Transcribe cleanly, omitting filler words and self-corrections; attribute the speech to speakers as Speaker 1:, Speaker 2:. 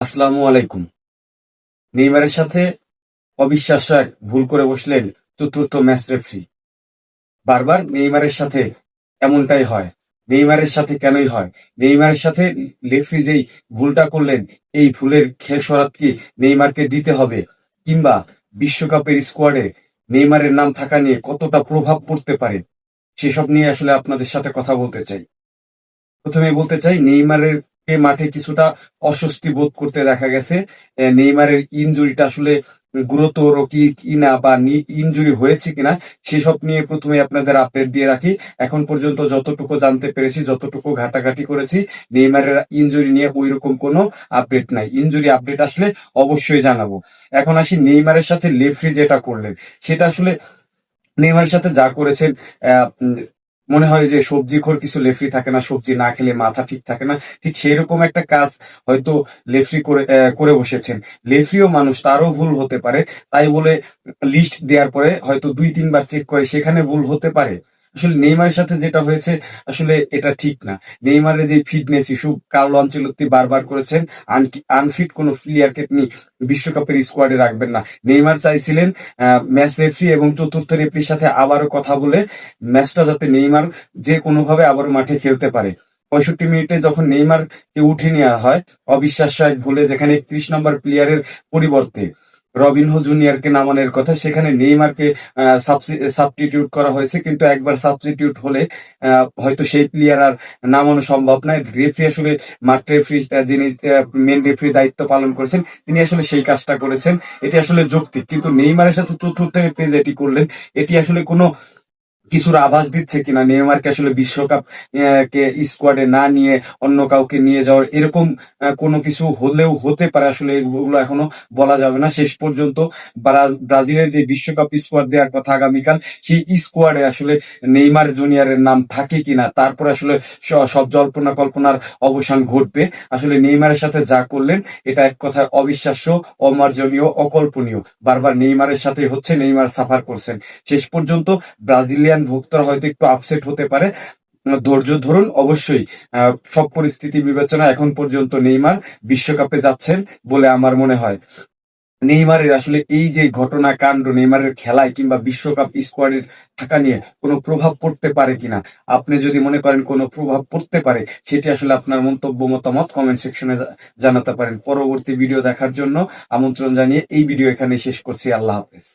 Speaker 1: আসসালামু আলাইকুম। নেইমারের সাথে অবিশ্বাস্য এক ভুল করে বসলেন চতুর্থ ম্যাচ রেফারি। বারবার নেইমারের সাথে এমনটাই হয়। নেইমারের সাথে কেনই হয়? নেইমারের সাথে রেফারি যেই ভুলটা করলেন, এই ভুলের খেসারত কি নেইমারকে দিতে হবে? কিংবা বিশ্বকাপের স্কোয়াডে নেইমারের নাম থাকা নিয়ে কতটা প্রভাব পড়তে পারে? সেসব নিয়ে আসলে আপনাদের সাথে কথা বলতে চাই। প্রথমে বলতে চাই নেইমারের কে মাঠে কিছুটা অস্বস্তি বোধ করতে দেখা গেছে। নেইমারের ইনজুরিটা আসলে গুরুতর কি কিনা বা ইনজুরি হয়েছে কিনা সেসব নিয়ে প্রথমে আপনাদের আপডেট দিয়ে রাখি। এখন পর্যন্ত যতটুকু জানতে পেরেছি, যতটুকু ঘাটাঘাটি করেছি, নেইমারের ইনজুরি নিয়ে ওইরকম কোনো আপডেট নাই। ইনজুরি আপডেট আসলে অবশ্যই জানাবো। এখন আসি নেইমারের সাথে রেফারি যেটা করলেন, সেটা আসলে নেইমারের সাথে যা করেছেন, আহ, উম, মনে হয় যে সবজিখোর কিছু রেফারি থাকে না, সবজি না খেলে মাথা ঠিক থাকে না, ঠিক সেইরকম একটা কাজ হয়তো রেফারি করে বসেছেন। রেফারিও মানুষ, তারও ভুল হতে পারে। তাই বলে লিস্ট দেওয়ার পরে হয়তো 2-3 বার চেক করে সেখানে ভুল হতে পারে। আসলে নেইমারের সাথে যেটা হয়েছে, আসলে এটা ঠিক না। নেইমারের যে ফিটনেস ইস্যু কার্লো আনচেলত্তি বারবার করেছেন, আনফিট কোনো প্লেয়ারকে তিনি বিশ্বকাপের স্কোয়াডে রাখবেন না। নেইমার চাইছিলেন ম্যাচ রেফারি এবং চতুর্থ রেফারির সাথে আবারও কথা বলে ম্যাচটা যাতে নেইমার যে কোনোভাবে আবারও মাঠে খেলতে পারে। 65 মিনিটে যখন নেইমারকে উঠে নেওয়া হয় অবিশ্বাস্য এক ভুলে, যেখানে 31 নম্বর প্লেয়ারের পরিবর্তে রবিনহো জুনিয়রকে নামানোর কথা, সেখানে নেইমারকে সাবস্টিটিউট করা হয়েছে। কিন্তু একবার সাবস্টিটিউট হলে হয়তো সেই প্লেয়ার আর নামানো সম্ভব নয়। রেফারি আসলে মাঠ রেফারি, যিনি মেন রেফারি দায়িত্ব পালন করেছেন, তিনি আসলে সেই কাজটা করেছেন। এটি আসলে যৌক্তিক। কিন্তু নেইমারের সাথে চতুর্থ রেফারি যেটি করলেন, এটি আসলে কোনো কিছুর আভাস দিচ্ছে কিনা নেইমারকে আসলে বিশ্বকাপ কে স্কোয়াডে না নিয়ে অন্য কাউকে নিয়ে যাওয়ার এরকম কোনো কিছু হলেও হতে পারে। আসলে এগুলো এখনো বলা যাবে না। শেষ পর্যন্ত ব্রাজিলের যে বিশ্বকাপ স্কোয়াড দেওয়ার কথা আগামীকাল, সেই স্কোয়াডে আসলে নেইমার জুনিয়রের নাম থাকে কিনা, তারপরে আসলে সব জল্পনা কল্পনার অবসান ঘটবে। আসলে নেইমারের সাথে যা করলেন, এটা এক কথায় অবিশ্বাস্য, অমার্জনীয়, অকল্পনীয়। বারবার নেইমারের সাথে হচ্ছে, নেইমার সাফার করছেন। শেষ পর্যন্ত ব্রাজিলিয়ান ভক্তরা হয়তো একটু আপসেট হতে পারে। ধৈর্য ধরুন। অবশ্যই সব পরিস্থিতি বিবেচনায় এখন পর্যন্ত নেইমার বিশ্বকাপে যাচ্ছেন বলে আমার মনে হয়। নেইমারের আসলে এই যে ঘটনা কাণ্ড, নেইমারের খেলায় কিংবা বিশ্বকাপ স্কোয়াডের থাকা নিয়ে কোনো প্রভাব পড়তে পারে কিনা, আপনি যদি মনে করেন কোনো প্রভাব পড়তে পারে, সেটি আসলে আপনার মন্তব্য মতামত কমেন্ট সেকশনে জানাতে পারেন। পরবর্তী ভিডিও দেখার জন্য আমন্ত্রণ জানিয়ে এই ভিডিও এখানে শেষ করছি। আল্লাহ হাফেজ।